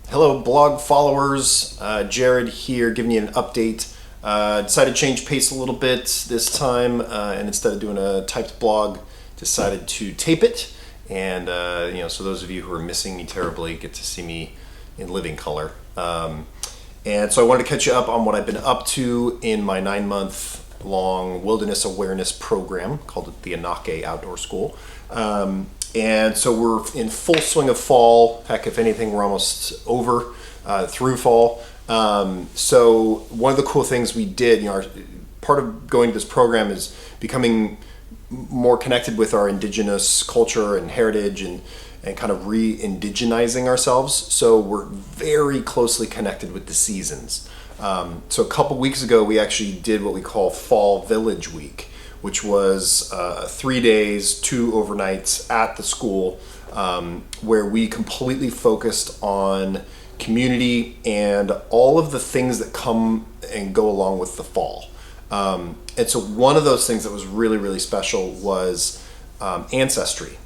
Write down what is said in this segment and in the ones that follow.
Hello, blog followers. Jared here, giving you an update. Decided to change pace a little bit this time, and instead of doing a typed blog, decided to tape it. And so those of you who are missing me terribly get to see me in living color. And so I wanted to catch you up on what I've been up to in my 9-month-long wilderness awareness program called the Anake Outdoor School. And so we're in full swing of fall. Heck, if anything, we're almost over through fall. So one of the cool things we did, part of going to this program is becoming more connected with our indigenous culture and heritage and kind of re-indigenizing ourselves. So we're very closely connected with the seasons. So a couple weeks ago, we actually did what we call Fall Village Week, which was 3 days, 2 overnights at the school, where we completely focused on community and all of the things that come and go along with the fall. And so one of those things that was really, really special was ancestry.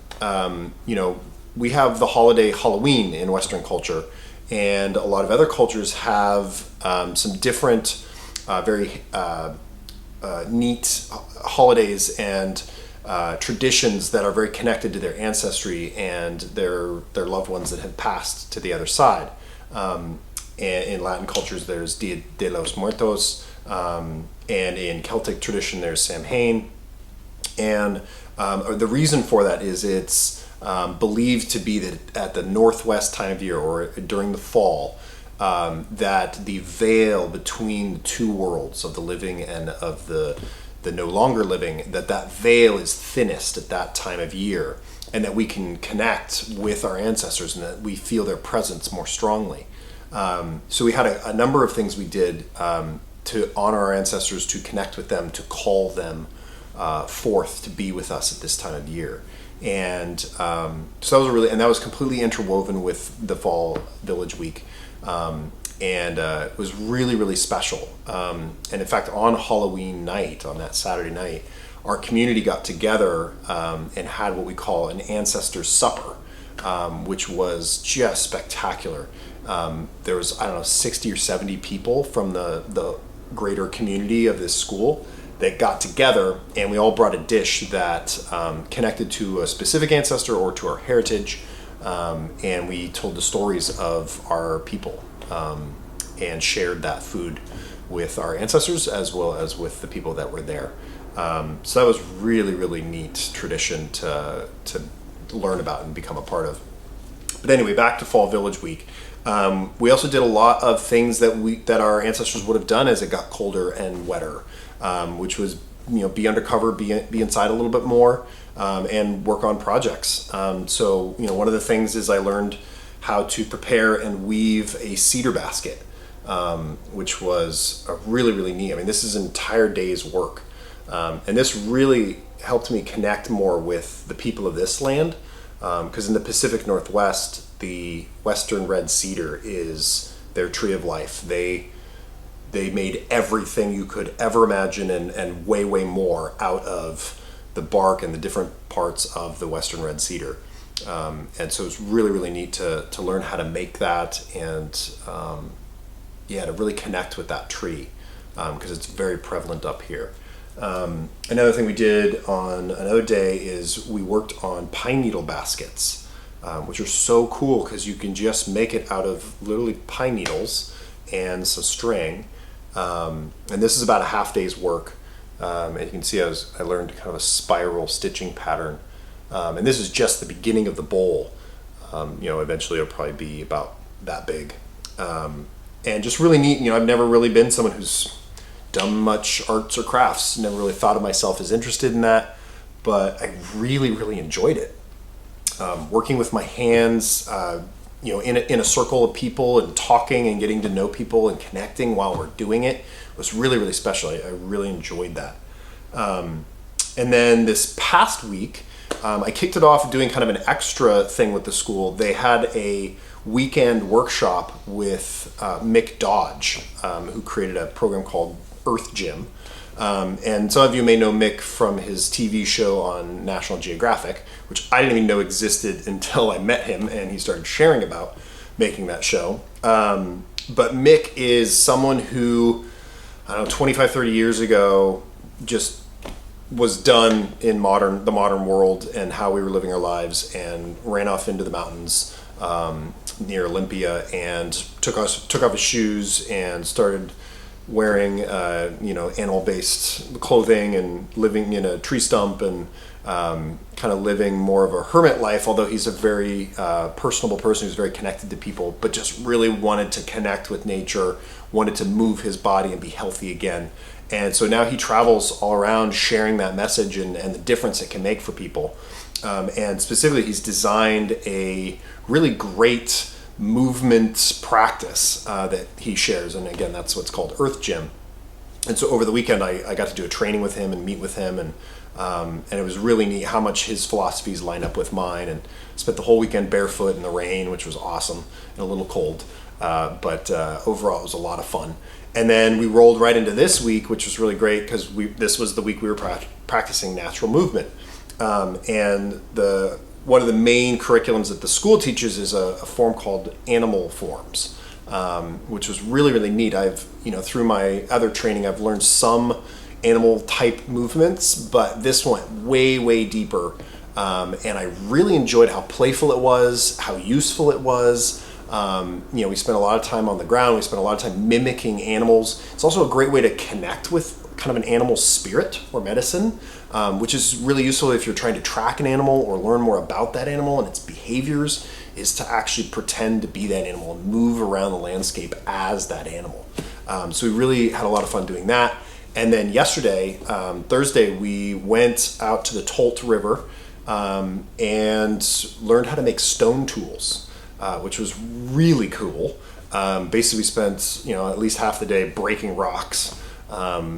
We have the holiday Halloween in Western culture, and a lot of other cultures have some different, very neat holidays and traditions that are very connected to their ancestry and their loved ones that have passed to the other side. And in Latin cultures, there's Dia de los Muertos, and in Celtic tradition, there's Samhain. And the reason for that is it's believed to be that at the northwest time of year or during the fall, that the veil between the two worlds of the living and of the no longer living, that veil is thinnest at that time of year, and that we can connect with our ancestors and that we feel their presence more strongly. So we had a number of things we did to honor our ancestors, to connect with them, to call them forth to be with us at this time of year. And so that was completely interwoven with the Fall Village Week. And it was really, really special. And in fact, on Halloween night, on that Saturday night, our community got together and had what we call an ancestor supper, which was just spectacular. There was, 60 or 70 people from the greater community of this school that got together, and we all brought a dish that connected to a specific ancestor or to our heritage. And we told the stories of our people and shared that food with our ancestors as well as with the people that were there. So that was really, really neat tradition to learn about and become a part of. But anyway, back to Fall Village Week. We also did a lot of things that our ancestors would have done as it got colder and wetter, which was be undercover, be inside a little bit more, and work on projects. So one of the things is I learned how to prepare and weave a cedar basket, which was a really, really neat. This is an entire day's work, and this really helped me connect more with the people of this land, because in the Pacific Northwest, the Western red cedar is their tree of life. They made everything you could ever imagine and way, way more out of the bark and the different parts of the Western red cedar. And so it's really, really neat to learn how to make that and to really connect with that tree, because it's very prevalent up here. Another thing we did on another day is we worked on pine needle baskets, which are so cool because you can just make it out of literally pine needles and some string. And this is about a half day's work. And you can see I learned kind of a spiral stitching pattern. And this is just the beginning of the bowl. Eventually it'll probably be about that big. And just really neat. I've never really been someone who's done much arts or crafts. Never really thought of myself as interested in that, but I really, really enjoyed it. Working with my hands, in a circle of people and talking and getting to know people and connecting while we're doing it was really, really special. I really enjoyed that. And then this past week, I kicked it off doing kind of an extra thing with the school. They had a weekend workshop with Mick Dodge, who created a program called Earth Gym. And some of you may know Mick from his TV show on National Geographic, which I didn't even know existed until I met him and he started sharing about making that show. But Mick is someone who, I don't know, 25, 30 years ago, just was done in the modern world and how we were living our lives, and ran off into the mountains near Olympia and took off his shoes and started wearing animal-based clothing and living in a tree stump and kind of living more of a hermit life, although he's a very personable person who's very connected to people, but just really wanted to connect with nature, wanted to move his body and be healthy again. And so now he travels all around sharing that message and the difference it can make for people. And specifically, he's designed a really great movement practice that he shares. And again, that's what's called Earth Gym. And so over the weekend, I got to do a training with him and meet with him. And it was really neat how much his philosophies line up with mine. And spent the whole weekend barefoot in the rain, which was awesome and a little cold. But overall, it was a lot of fun. And then we rolled right into this week, which was really great because this was the week we were practicing natural movement. And one of the main curriculums that the school teaches is a form called animal forms, which was really, really neat. Through my other training, I've learned some animal type movements, but this went way, way deeper. And I really enjoyed how playful it was, how useful it was. We spent a lot of time on the ground. We spent a lot of time mimicking animals. It's also a great way to connect with kind of an animal spirit or medicine, which is really useful if you're trying to track an animal or learn more about that animal and its behaviors, is to actually pretend to be that animal and move around the landscape as that animal. So we really had a lot of fun doing that. And then yesterday, Thursday, we went out to the Tolt River and learned how to make stone tools. Which was really cool. Basically, we spent at least half the day breaking rocks,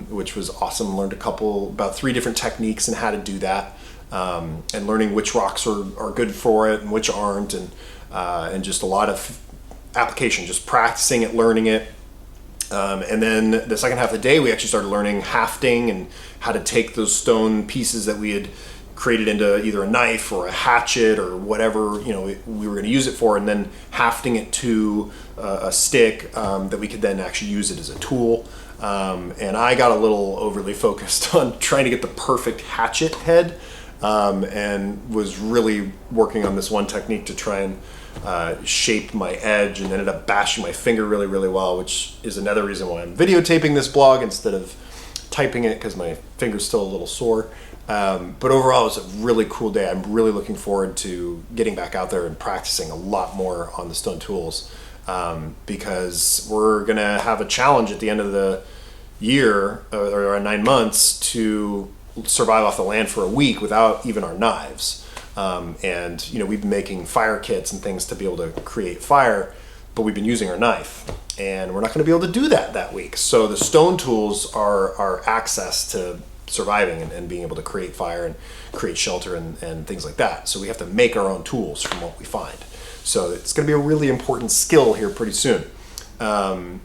which was awesome. Learned about 3 different techniques and how to do that, and learning which rocks are good for it and which aren't, and just a lot of application, just practicing it, learning it. And then the second half of the day, we actually started learning hafting and how to take those stone pieces that we had created into either a knife or a hatchet or whatever we were going to use it for, and then hafting it to a stick that we could then actually use it as a tool. And I got a little overly focused on trying to get the perfect hatchet head, and was really working on this one technique to try and shape my edge, and ended up bashing my finger really, really well, which is another reason why I'm videotaping this blog instead of typing it, because my finger's still a little sore. But overall, it was a really cool day. I'm really looking forward to getting back out there and practicing a lot more on the stone tools, because we're going to have a challenge at the end of the year, or 9 months, to survive off the land for a week without even our knives. And we've been making fire kits and things to be able to create fire, but we've been using our knife, and we're not going to be able to do that week. So the stone tools are our access to surviving and being able to create fire and create shelter and things like that. So we have to make our own tools from what we find. So it's going to be a really important skill here pretty soon. That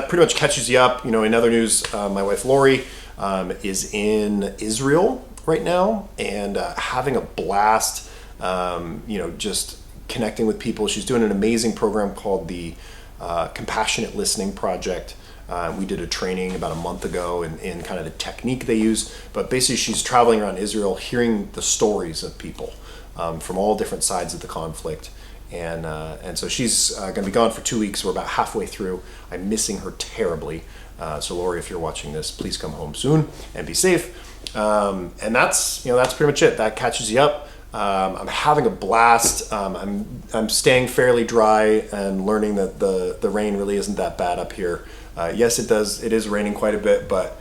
pretty much catches you up. In other news, my wife Lori is in Israel right now and having a blast. Just connecting with people. She's doing an amazing program called the Compassionate Listening Project. We did a training about a month ago in kind of the technique they use, but basically she's traveling around Israel hearing the stories of people from all different sides of the conflict. And so she's going to be gone for 2 weeks. We're about halfway through. I'm missing her terribly. So Lori, if you're watching this, please come home soon and be safe. And that's pretty much it. That catches you up. I'm having a blast. I'm staying fairly dry and learning that the rain really isn't that bad up here. Yes, it is raining quite a bit, but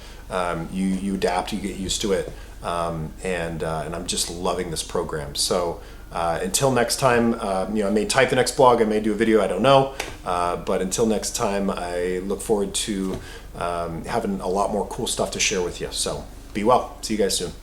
you adapt, you get used to it, and I'm just loving this program. So until next time, I may type the next blog, I may do a video, I don't know, but until next time, I look forward to having a lot more cool stuff to share with you. So be well. See you guys soon.